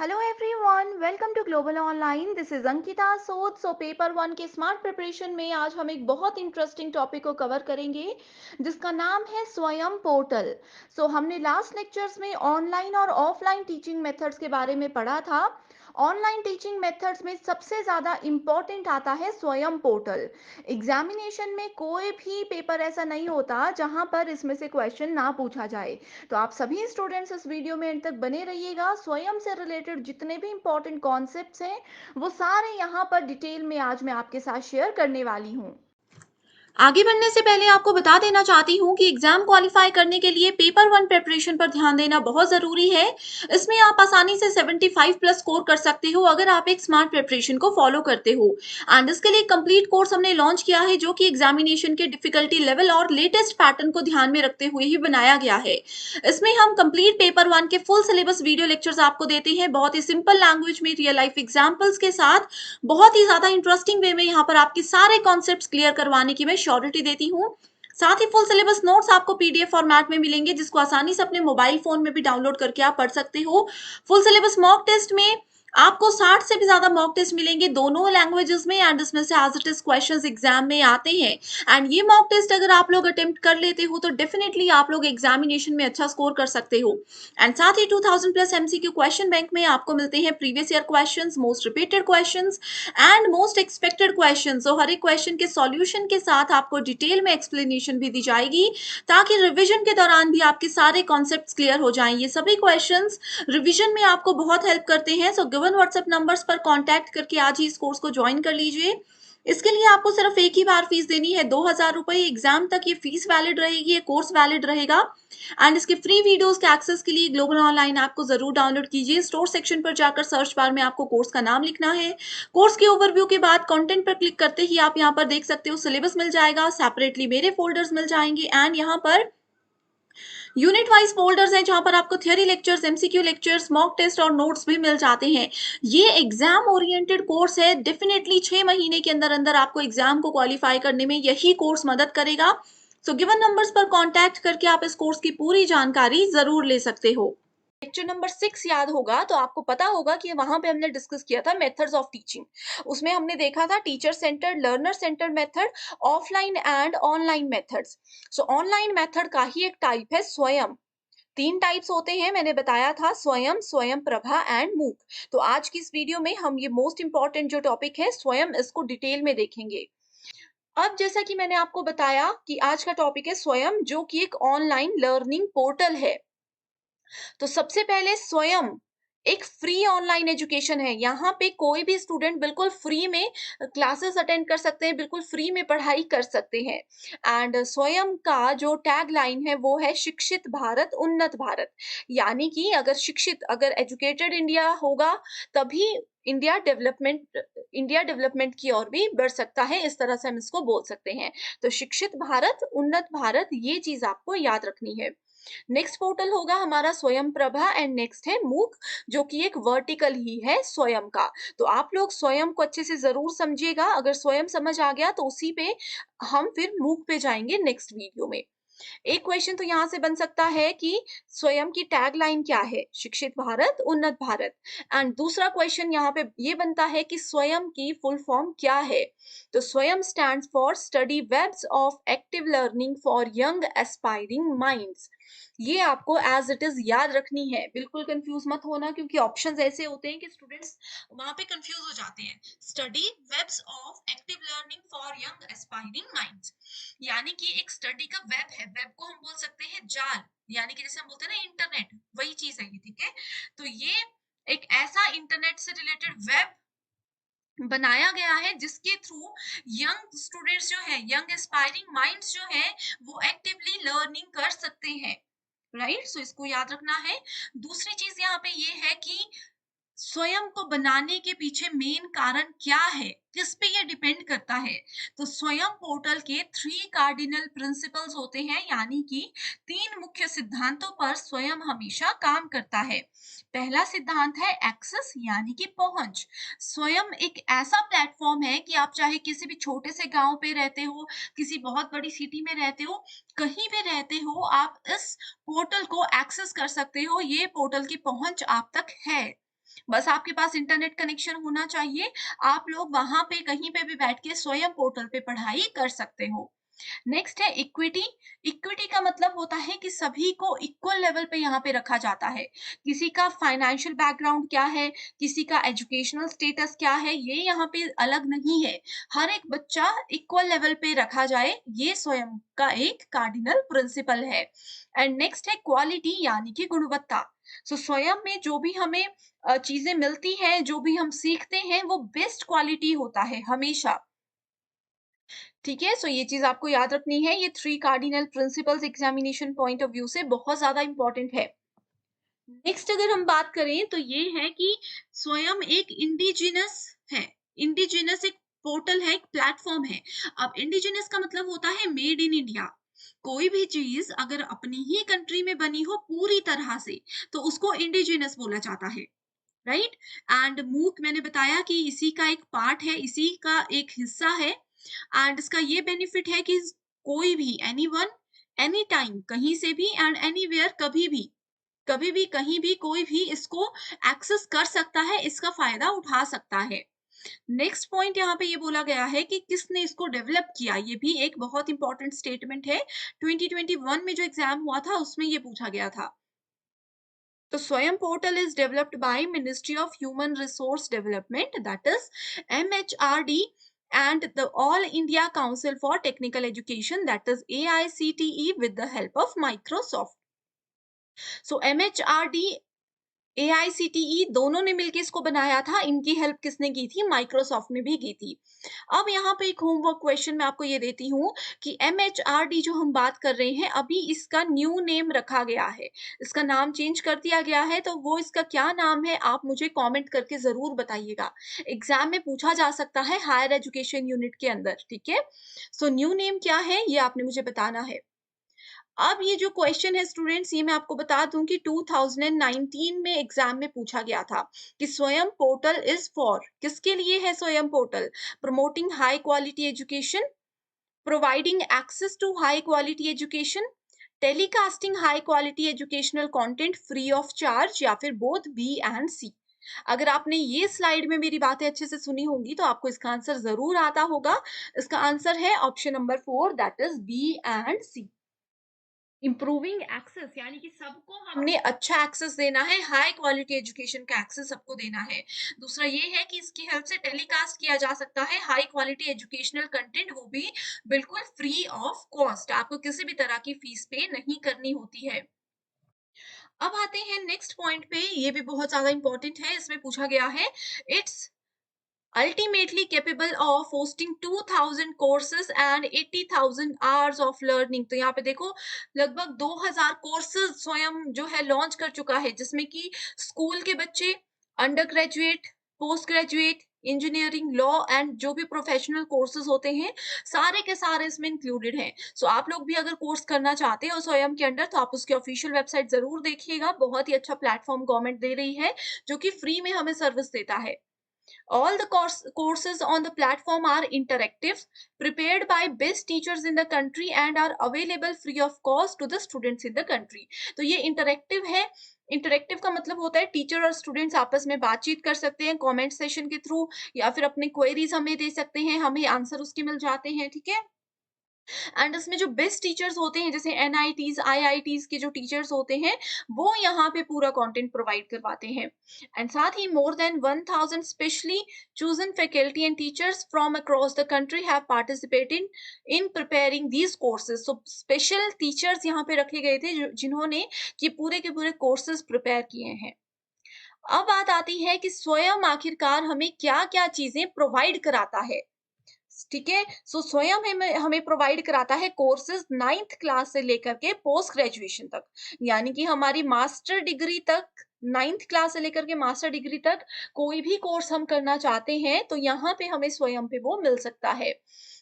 Hello everyone, welcome to global online. This is Ankita Sod. Paper one के smart preparation में आज हम एक बहुत इंटरेस्टिंग टॉपिक को कवर करेंगे जिसका नाम है स्वयं पोर्टल। हमने लास्ट लेक्चर्स में ऑनलाइन और ऑफलाइन टीचिंग मेथड्स के बारे में पढ़ा था। ऑनलाइन टीचिंग मेथड्स में सबसे ज़्यादा इम्पॉर्टेंट आता है स्वयं पोर्टल। एग्जामिनेशन में कोई भी पेपर ऐसा नहीं होता जहां पर इसमें से क्वेश्चन ना पूछा जाए। तो आप सभी स्टूडेंट्स इस वीडियो में एंड तक बने रहिएगा। स्वयं से रिलेटेड जितने भी इंपॉर्टेंट कॉन्सेप्ट्स हैं वो सारे यहाँ पर डिटेल में आज मैं आपके साथ शेयर करने वाली हूँ। आगे बढ़ने से पहले आपको बता देना चाहती हूँ कि एग्जाम क्वालिफाई करने के लिए पेपर वन प्रिपरेशन पर ध्यान देना बहुत जरूरी है। इसमें आप आसानी से 75 प्लस स्कोर कर सकते हो अगर आप एक स्मार्ट प्रिपरेशन को फॉलो करते हो। एंड इसके लिए कंप्लीट कोर्स हमने लॉन्च किया है जो कि एग्जामिनेशन के डिफिकल्टी लेवल और लेटेस्ट पैटर्न को ध्यान में रखते हुए ही बनाया गया है। इसमें हम कंप्लीट पेपर वन के फुल सिलेबस वीडियो लेक्चर्स आपको देते हैं, बहुत ही सिंपल लैंग्वेज में रियल लाइफ एग्जाम्पल्स के साथ। बहुत ही ज्यादा इंटरेस्टिंग वे में यहाँ पर आपके सारे कॉन्सेप्ट्स क्लियर करवाने की मैं श्योरिटी देती हूँ। साथ ही फुल सिलेबस नोट्स आपको पीडीएफ फॉर्मेट में मिलेंगे जिसको आसानी से अपने मोबाइल फोन में भी डाउनलोड करके आप पढ़ सकते हो। फुल सिलेबस मॉक टेस्ट में आपको 60 से भी ज्यादा मॉक टेस्ट मिलेंगे दोनों लैंग्वेजेस में, एंड इसमें से as it is questions exam में आते हैं। एंड ये मॉक टेस्ट अगर आप लोग अटेम्प्ट कर लेते हो तो डेफिनेटली आप लोग एग्जामिनेशन में अच्छा स्कोर कर सकते हो। एंड साथ ही 2000 प्लस एमसीक्यू क्वेश्चन बैंक में आपको मिलते हैं previous year questions, most repeated questions and most expected question. So हर एक क्वेश्चन के सॉल्यूशन के साथ आपको डिटेल में एक्सप्लेनेशन भी दी जाएगी ताकि रिवीजन के दौरान भी आपके सारे कॉन्सेप्ट्स क्लियर हो जाएं। ये सभी क्वेश्चंस रिवीजन में आपको बहुत हेल्प करते हैं। सो गिवन व्हाट्सएप नंबर्स पर कांटेक्ट करके आज ही इस कोर्स को ज्वाइन कर लीजिए। इसके लिए आपको सिर्फ एक ही बार फीस देनी है, 2000 रुपए। एग्जाम तक ये फीस वैलिड रहेगी, ये कोर्स वैलिड रहेगा। एंड इसके फ्री वीडियोस के एक्सेस के लिए ग्लोबल ऑनलाइन ऐप को जरूर डाउनलोड कीजिए। स्टोर सेक्शन पर जाकर सर्च बार में आपको कोर्स का नाम लिखना है। कोर्स के ओवरव्यू के बाद कंटेंट पर क्लिक करते ही आप यहाँ पर देख सकते हो सिलेबस मिल जाएगा, सेपरेटली मेरे फोल्डर्स मिल जाएंगे एंड यहाँ पर यूनिट वाइज फोल्डर्स हैं जहां पर आपको theory lectures, MCQ lectures, mock test और नोट्स भी मिल जाते हैं। ये एग्जाम ओरिएंटेड कोर्स है। डेफिनेटली 6 महीने के अंदर अंदर आपको एग्जाम को क्वालिफाई करने में यही कोर्स मदद करेगा। सो गिवन नंबर्स पर कांटेक्ट करके आप इस कोर्स की पूरी जानकारी जरूर ले सकते हो। लेक्चर नंबर 6 याद होगा तो आपको पता होगा कि वहां पे हमने डिस्कस किया था मेथड्स ऑफ टीचिंग। उसमें हमने देखा था teacher centred, learner centred method, offline and online methods. Online method का ही एक टाइप है स्वयं। तीन टाइप्स होते हैं मैंने बताया था, स्वयं, स्वयं प्रभा एंड मूक। तो आज की इस वीडियो में हम ये मोस्ट इंपॉर्टेंट जो टॉपिक है स्वयं, इसको डिटेल में देखेंगे। अब जैसा कि मैंने आपको बताया कि आज का टॉपिक है स्वयं, जो कि एक ऑनलाइन लर्निंग पोर्टल है। तो सबसे पहले स्वयं एक फ्री ऑनलाइन एजुकेशन है। यहाँ पे कोई भी स्टूडेंट बिल्कुल फ्री में क्लासेस अटेंड कर सकते हैं, बिल्कुल फ्री में पढ़ाई कर सकते हैं। एंड स्वयं का जो टैग लाइन है वो है शिक्षित भारत उन्नत भारत। यानी कि अगर एजुकेटेड इंडिया होगा तभी इंडिया डेवलपमेंट की ओर भी बढ़ सकता है। इस तरह से हम इसको बोल सकते हैं। तो शिक्षित भारत उन्नत भारत, ये चीज आपको याद रखनी है। नेक्स्ट पोर्टल होगा हमारा स्वयं प्रभा एंड नेक्स्ट है मूक, जो कि एक वर्टिकल ही है स्वयं का। तो आप लोग स्वयं को अच्छे से जरूर समझिएगा। अगर स्वयं समझ आ गया तो उसी पे हम फिर मूक पे जाएंगे नेक्स्ट वीडियो में। एक क्वेश्चन तो यहाँ से बन सकता है कि स्वयं की टैग लाइन क्या है? शिक्षित भारत उन्नत भारत। एंड दूसरा क्वेश्चन यहाँ पे ये बनता है कि स्वयं की फुल फॉर्म क्या है? तो Swayam stands for study webs of active learning for young aspiring minds. ये आपको एज इट इज याद रखनी है, बिल्कुल कंफ्यूज मत होना, क्योंकि ऑप्शंस ऐसे होते हैं कि स्टूडेंट्स वहां पे कंफ्यूज हो जाते हैं। Study webs of active learning for young aspiring minds, यानी कि एक स्टडी का वेब है। वेब को हम बोल सकते हैं जाल, यानी कि जैसे हम बोलते हैं ना इंटरनेट, वही चीज है ये, ठीक है। तो ये एक ऐसा इंटरनेट से रिलेटेड वेब बनाया गया है जिसके थ्रू यंग स्टूडेंट्स जो है, यंग एस्पायरिंग माइंड्स जो है, वो एक्टिवली लर्निंग कर सकते हैं। राइट, सो इसको याद रखना है। दूसरी चीज यहाँ पे ये है कि स्वयं को बनाने के पीछे मेन कारण क्या है, किस पे ये डिपेंड करता है? तो स्वयं पोर्टल के 3 कार्डिनल प्रिंसिपल्स होते हैं, यानी कि 3 मुख्य सिद्धांतों पर स्वयं हमेशा काम करता है। पहला सिद्धांत है एक्सेस, यानी कि पहुंच। स्वयं एक ऐसा प्लेटफॉर्म है कि आप चाहे किसी भी छोटे से गांव पे रहते हो, किसी बहुत बड़ी सिटी में रहते हो, कहीं भी रहते हो, आप इस पोर्टल को एक्सेस कर सकते हो। ये पोर्टल की पहुंच आप तक है। बस आपके पास इंटरनेट कनेक्शन होना चाहिए। आप लोग वहाँ पे कहीं पे भी बैठ के स्वयं पोर्टल पे पढ़ाई कर सकते हो। नेक्स्ट है इक्विटी। इक्विटी का मतलब होता है कि सभी को इक्वल लेवल पे यहाँ पे रखा जाता है। किसी का फाइनेंशियल बैकग्राउंड क्या है, किसी का एजुकेशनल स्टेटस क्या है, ये यहाँ पे अलग नहीं है। हर एक बच्चा इक्वल लेवल पे रखा जाए, ये स्वयं का एक कार्डिनल प्रिंसिपल है। एंड नेक्स्ट है क्वालिटी यानी कि गुणवत्ता। स्वयं में जो भी हमें चीजें मिलती हैं, जो भी हम सीखते हैं, वो बेस्ट क्वालिटी होता है हमेशा। ठीक है, ये चीज आपको याद रखनी है। ये 3 cardinal principles examination point of view से बहुत ज्यादा इंपॉर्टेंट है। नेक्स्ट अगर हम बात करें तो ये है कि स्वयं एक इंडिजिनस है। इंडिजिनस एक पोर्टल है, एक प्लेटफॉर्म है। अब इंडिजिनस का मतलब होता है मेड इन इंडिया। कोई भी चीज अगर अपनी ही कंट्री में बनी हो पूरी तरह से, तो उसको इंडिजिनस बोला जाता है। राइट। एंड मूक मैंने बताया कि इसी का एक पार्ट है, इसी का एक हिस्सा है। एंड इसका ये बेनिफिट है कि कोई भी एनीवन एनी टाइम कहीं से भी एंड एनीवेयर कभी भी कहीं भी कोई भी इसको एक्सेस कर सकता है, इसका फायदा उठा सकता है। नेक्स्ट पॉइंट यहाँ पे ये बोला गया है कि किसने इसको डेवलप किया, ये भी एक बहुत इंपॉर्टेंट स्टेटमेंट है। 2021 में जो एग्जाम हुआ था उसमें ये पूछा गया था। The Swayam portal is developed by Ministry of Human Resource Development, that is MHRD, and the All India Council for Technical Education, that is AICTE, with the help of Microsoft. So MHRD AICTE दोनों ने मिलकर इसको बनाया था। इनकी help किसने की थी? माइक्रोसॉफ्ट ने भी की थी। अब यहाँ पे एक होमवर्क क्वेश्चन मैं आपको ये देती हूँ कि एमएचआरडी जो हम बात कर रहे हैं, अभी इसका न्यू नेम रखा गया है, इसका नाम चेंज कर दिया गया है, तो वो इसका क्या नाम है आप मुझे कमेंट करके जरूर बताइएगा। एग्जाम में पूछा जा सकता है हायर एजुकेशन यूनिट के अंदर। ठीक है, न्यू नेम क्या है ये आपने मुझे बताना है। अब ये जो क्वेश्चन है स्टूडेंट्स, ये मैं आपको बता दूं कि 2019 में एग्जाम में पूछा गया था कि स्वयं पोर्टल इज फॉर, किसके लिए है Swayam portal? Promoting high quality education, providing access to high quality education, telecasting high quality educational content free of charge, या फिर बोथ बी एंड सी। अगर आपने ये स्लाइड में मेरी बातें अच्छे से सुनी होंगी तो आपको इसका आंसर जरूर आता होगा। इसका आंसर है option number 4, that is B and C. Improving access यानी कि सबको हमने अच्छा एक्सेस देना है, हाई क्वालिटी एजुकेशन का एक्सेस सबको देना है। दूसरा ये है कि इसकी हेल्प से टेलीकास्ट किया जा सकता है हाई क्वालिटी एजुकेशनल कंटेंट, वो भी बिल्कुल फ्री ऑफ कॉस्ट, आपको किसी भी तरह की फीस पे नहीं करनी होती है। अब आते हैं नेक्स्ट पॉइंट पे, ये भी बहुत ज्यादा इंपॉर्टेंट है। इसमें पूछा गया है it's ultimately capable of hosting 2000 courses and 80,000 hours of learning। तो यहाँ पे देखो लगभग 2000 कोर्सेज स्वयं जो है लॉन्च कर चुका है, जिसमें कि स्कूल के बच्चे, under graduate, post graduate, engineering, law and जो भी प्रोफेशनल कोर्सेज होते हैं, सारे के सारे इसमें इंक्लूडेड हैं। आप लोग भी अगर कोर्स करना चाहते हो स्वयं के अंडर, तो आप उसकी ऑफिशियल वेबसाइट जरूर देखिएगा। बहुत ही अच्छा प्लेटफॉर्म गवर्नमेंट दे रही है जो कि फ्री में हमें सर्विस देता है। All the courses on the platform are interactive, prepared by best teachers in the country and are available free of cost to the students in the country। तो ये इंटरेक्टिव है। इंटरेक्टिव का मतलब होता है टीचर और स्टूडेंट्स आपस में बातचीत कर सकते हैं कमेंट सेशन के थ्रू, या फिर अपने क्वेरीज हमें दे सकते हैं, हमें आंसर उसके मिल जाते हैं। ठीक है, एंड इसमें जो बेस्ट टीचर्स होते हैं, जैसे एनआईटीज आईआईटीज के जो टीचर्स होते हैं, वो यहाँ पे पूरा कंटेंट प्रोवाइड करवाते हैं। एंड साथ ही more than 1000 specially chosen faculty and teachers from across the country have participated in preparing these courses. Special teachers यहाँ पे रखे गए थे जिन्होंने ये पूरे के पूरे कोर्सेज प्रिपेयर किए हैं। अब बात आती है कि स्वयं आखिरकार हमें क्या क्या चीजें प्रोवाइड कराता है। ठीक है, स्वयं हमें हमें प्रोवाइड कराता है कोर्सेज 9th क्लास से लेकर के पोस्ट ग्रेजुएशन तक, यानी कि हमारी मास्टर डिग्री तक, 9th क्लास से लेकर के मास्टर डिग्री तक कोई भी कोर्स हम करना चाहते हैं तो यहाँ पे हमें स्वयं पे वो मिल सकता है।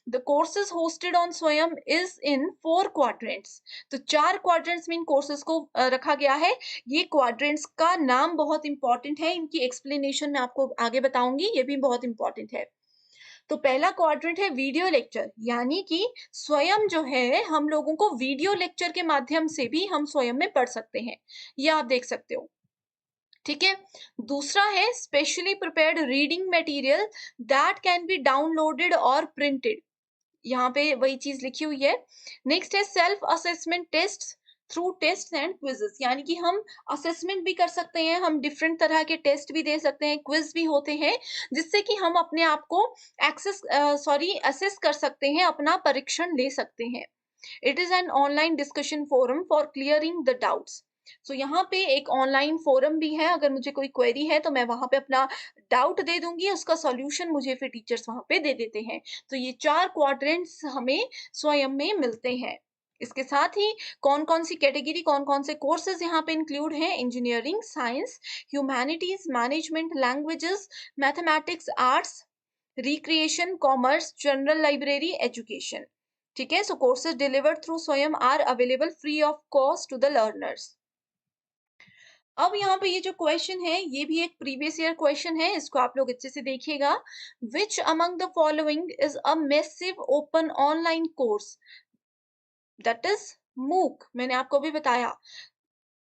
द कोर्सेज होस्टेड ऑन स्वयं इज इन 4 क्वाड्रेंट्स। तो 4 क्वाड्रेंट्स में इन कोर्सेज को रखा गया है। ये क्वाड्रेंट्स का नाम बहुत इंपॉर्टेंट है, इनकी एक्सप्लेनेशन मैं आपको आगे बताऊंगी, ये भी बहुत इंपॉर्टेंट है। तो पहला क्वाड्रेंट है वीडियो लेक्चर, यानी कि स्वयं जो है हम लोगों को वीडियो लेक्चर के माध्यम से भी हम स्वयं में पढ़ सकते हैं, ये आप देख सकते हो। ठीक है? दूसरा है specially prepared reading material that can be downloaded और प्रिंटेड। यहाँ पे वही चीज़ लिखी हुई है। नेक्स्ट है self assessment tests through tests and quizzes, यानी कि हम असेसमेंट भी कर सकते हैं, हम डिफरेंट तरह के टेस्ट भी दे सकते हैं, क्विज़ भी होते हैं, जिससे कि हम अपने आप को असेस कर सकते हैं, अपना परीक्षण ले सकते हैं। It is an online discussion forum for clearing the doubts. So यहाँ पे एक ऑनलाइन फोरम भी है, अगर मुझे कोई क्वेरी है तो मैं वहाँ पे अपना डाउट दे दूँगी, उसका सॉल्यूशन मुझे फिर टीचर्स वहाँ पे दे देते हैं। तो ये 4 क्वाड्रेंट्स हमें स्वयं में मिलते हैं। इसके साथ ही कौन-कौन सी कैटेगरी, कौन-कौन से कोर्सेज़ यहाँ पे इंक्लूड हैं, engineering, science, humanities, management, languages, mathematics, arts, recreation, commerce, general library, education. ठीक है? So courses delivered through Swayam are available free of cost to the learners. अब यहाँ पे ये जो क्वेश्चन है, ये भी एक प्रीवियस ईयर क्वेश्चन है, इसको आप लोग अच्छे से देखिएगा। Which among the following is a massive open online course that is मूक? मैंने आपको अभी बताया।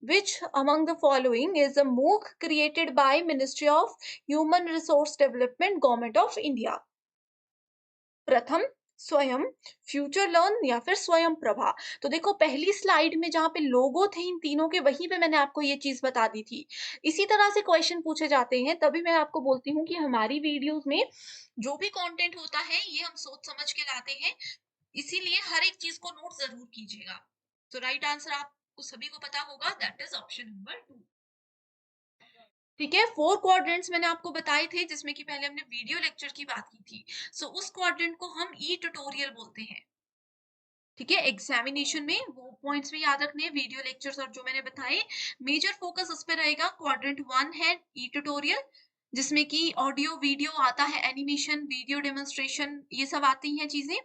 Which among the following is a MOOC created by Ministry of Human Resource Development, Government of India? प्रथम, स्वयं, फ्यूचर लर्न या फिर स्वयं प्रभा। तो देखो पहली स्लाइड में जहाँ पे लोगो थे इन तीनों के, वहीं पे मैंने आपको ये चीज़ बता दी थी। इसी तरह से क्वेश्चन पूछे जाते हैं, तभी मैं आपको बोलती हूँ कि हमारी वीडियोज़ में जो भी कंटेंट होता है, ये हम सोच समझ के लाते हैं। इसीलिए हर एक चीज़ को नोट ज़रूर कीजिएगा। तो राइट आंसर आपको सभी को पता होगा, दैट इज़ ऑप्शन नंबर 2। ठीक है, 4 क्वाड्रेंट्स मैंने आपको बताए थे, जिसमें कि पहले हमने वीडियो लेक्चर की बात की थी। उस क्वाड्रेंट को हम ई ट्यूटोरियल बोलते हैं। ठीक है, एग्जामिनेशन में वो पॉइंट्स भी याद रखने हैं, वीडियो लेक्चर्स और जो मैंने बताए। मेजर फोकस उस पे रहेगा। क्वाड्रेंट 1 है ई ट्यूटोरियल, जिसमें कि ऑडियो वीडियो आता है, एनिमेशन, वीडियो डेमोन्स्ट्रेशन, ये सब आती हैं चीजें।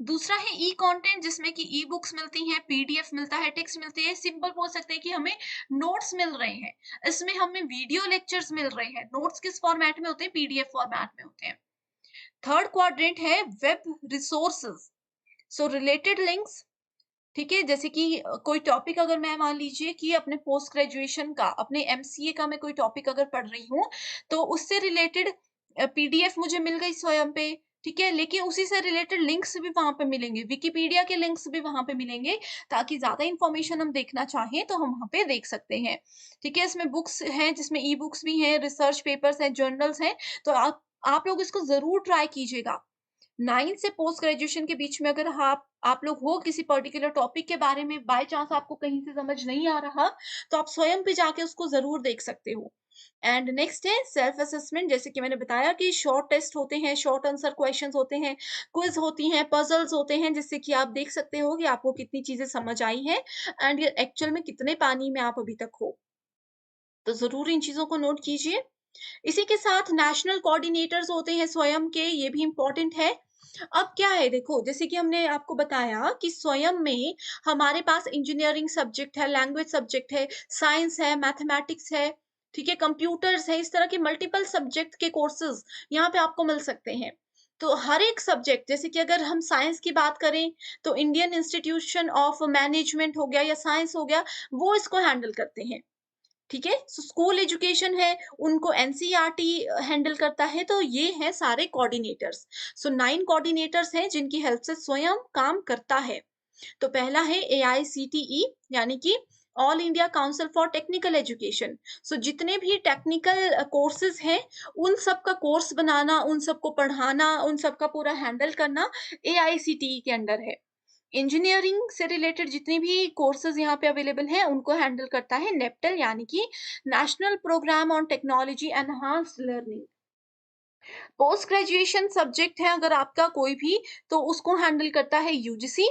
दूसरा है ई कंटेंट, जिसमें कि ई बुक्स मिलती हैं, पीडीएफ मिलता है, टेक्स्ट मिलते हैं। सिंपल बोल सकते हैं कि हमें नोट्स मिल रहे हैं, इसमें हमें वीडियो लेक्चर्स मिल रहे हैं। नोट्स किस फॉर्मेट में होते हैं? पीडीएफ फॉर्मेट में होते हैं। थर्ड क्वाड्रेंट है वेब रिसोर्सेज, रिलेटेड लिंक्स। ठीक है, जैसे कि कोई टॉपिक अगर मैं मान लीजिए कि अपने पोस्ट ग्रेजुएशन का, अपने एमसीए का मैं कोई टॉपिक अगर पढ़ रही हूँ, तो उससे रिलेटेड पीडीएफ मुझे मिल गई स्वयं पे। ठीक है, लेकिन उसी से रिलेटेड लिंक्स भी वहां पे मिलेंगे, विकिपीडिया के लिंक्स भी वहां पे मिलेंगे, ताकि ज्यादा इंफॉर्मेशन हम देखना चाहें तो हम वहां पे देख सकते हैं। ठीक है, इसमें बुक्स हैं, जिसमें ई बुक्स भी हैं, रिसर्च पेपर्स हैं, जर्नल्स हैं। तो आप लोग इसको जरूर ट्राई कीजिएगा। 9th से पोस्ट ग्रेजुएशन के बीच में अगर आप लोग हो, किसी पर्टिकुलर टॉपिक के बारे में बाय चांस आपको कहीं से समझ नहीं आ रहा, तो आप स्वयं पे जाके उसको ज़रूर देख सकते हो। एंड नेक्स्ट है सेल्फ असेसमेंट, जैसे कि मैंने बताया कि शॉर्ट टेस्ट होते हैं, शॉर्ट आंसर क्वेश्चंस होते हैं, क्विज़ होती हैं, पज़ल्स होते हैं, जिससे कि आप देख सकते हो कि आपको कितनी चीज़ें समझ आई हैं एंड ये एक्चुअल में कितने पानी में आप अभी तक हो। तो ज़रूर इन चीज़ों को नोट कीजिए। इसी के साथ नेशनल कोऑर्डिनेटर्स होते हैं स्वयं के, ये भी इम्पोर्टेंट है। अब क्या है देखो, जैसे कि हमने आपको बताया कि स्वयं में हमारे पास इंजीनियरिंग सब्जेक्ट है, लैंग्वेज सब्जेक्ट है, साइंस है, मैथमेटिक्स है, ठीक है, कंप्यूटर्स है, इस तरह के मल्टीपल सब्जेक्ट के कोर्सेज यहाँ पे आपको मिल सकते हैं। तो हर एक सब्जेक्ट, जैसे कि अगर हम साइंस की बात करें, तो इंडियन इंस्टीट्यूशन ऑफ मैनेजमेंट हो गया या साइंस हो गया, वो इसको हैंडल करते हैं। ठीक है, स्कूल एजुकेशन है, उनको एनसीईआरटी हैंडल करता है। तो ये हैं सारे कोऑर्डिनेटर्स। 9 कोऑर्डिनेटर्स हैं जिनकी हेल्प से स्वयं काम करता है। तो पहला है एआईसीटीई, यानी कि all India council for technical education. जितने भी टेक्निकल कोर्सेज हैं, उन सब का कोर्स बनाना, उन सबको पढ़ाना, उन सब का पूरा हैंडल करना एआईसीटीई के अंडर है। इंजीनियरिंग से रिलेटेड जितनी भी कोर्सेज यहाँ पे अवेलेबल हैं, उनको हैंडल करता है नेप्टल, यानी कि national programme on technology enhanced learning. Post graduation subject है अगर आपका कोई भी, तो उसको हैंडल करता है UGC.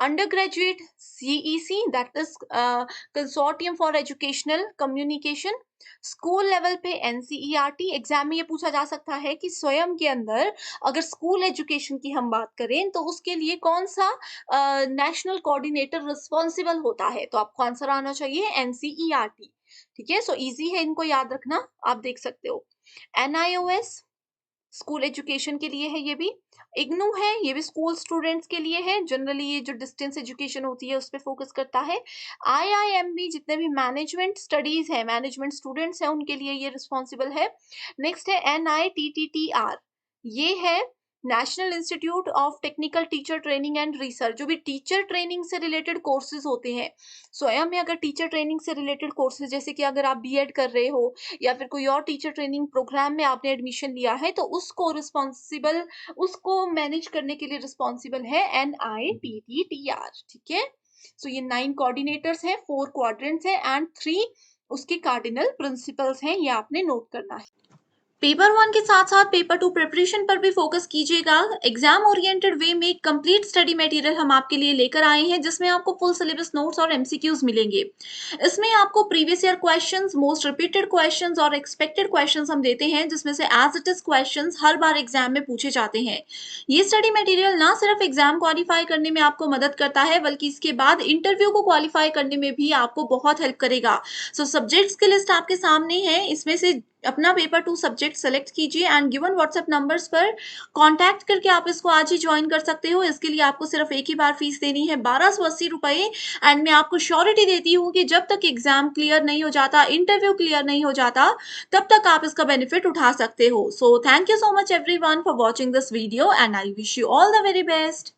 Under graduate CEC, that is consortium for educational communication. School level पे एनसीईआरटी। एग्जाम में ये पूछा जा सकता है कि स्वयं के अंदर अगर स्कूल एजुकेशन की हम बात करें, तो उसके लिए कौन सा नेशनल कोऑर्डिनेटर रिस्पॉन्सिबल होता है, तो आपको आंसर आना चाहिए एनसीईआरटी। ठीक है, इजी है, इनको याद रखना, आप देख सकते हो। एनआईओएस, स्कूल एजुकेशन के लिए है ये भी। इग्नू है, ये भी स्कूल स्टूडेंट्स के लिए है। जनरली ये जो डिस्टेंस एजुकेशन होती है उस पे फोकस करता है। आईआईएमबी जितने भी मैनेजमेंट स्टडीज है, मैनेजमेंट स्टूडेंट्स हैं उनके लिए ये रिस्पॉन्सिबल है। नेक्स्ट है एनआईटीटीटीआर, ये है national institute of technical teacher training and research. जो भी टीचर ट्रेनिंग से रिलेटेड कोर्सेज होते हैं, स्वयं में अगर टीचर ट्रेनिंग से रिलेटेड कोर्सेज, जैसे कि अगर आप बीएड कर रहे हो या फिर कोई और टीचर ट्रेनिंग प्रोग्राम में आपने एडमिशन लिया है, तो उसको मैनेज करने के लिए रिस्पॉन्सिबल है एनआईटीटीटीआर। ठीक है। सो ये 9 कोऑर्डिनेटर्स हैं, 4 क्वाड्रेंट्स हैं एंड 3 उसके कार्डिनल प्रिंसिपल्स हैं, ये आपने नोट करना है। पेपर 1 के साथ-साथ पेपर 2 प्रिपरेशन पर भी फोकस कीजिएगा। एग्जाम ओरिएंटेड वे में कंप्लीट स्टडी मटेरियल हम आपके लिए लेकर आए हैं, जिसमें आपको फुल सिलेबस नोट्स और एमसीक्यूज मिलेंगे। इसमें आपको previous year questions, most repeated questions और एक्सपेक्टेड क्वेश्चंस हम देते हैं, जिसमें से एज इट इज क्वेश्चंस हर बार एग्जाम में पूछे जाते हैं। ये स्टडी मटेरियल ना सिर्फ एग्जाम क्वालिफाई करने में आपको मदद करता है, बल्कि इसके बाद इंटरव्यू को क्वालिफाई करने में भी आपको बहुत हेल्प करेगा। सो सब्जेक्ट्स की लिस्ट आपके सामने है, इसमें से अपना पेपर 2 सब्जेक्ट सेलेक्ट कीजिए एंड गिवन व्हाट्सएप नंबर्स पर कांटेक्ट करके आप इसको आज ही ज्वाइन कर सकते हो। इसके लिए आपको सिर्फ एक ही बार फीस देनी है, 1280 रुपए। एंड मैं आपको श्योरिटी देती हूँ कि जब तक एग्जाम क्लियर नहीं हो जाता, इंटरव्यू क्लियर नहीं हो जाता, तब तक आप इसका बेनिफिट उठा सकते हो। So thank you so much everyone for watching this video and I wish you all the very best.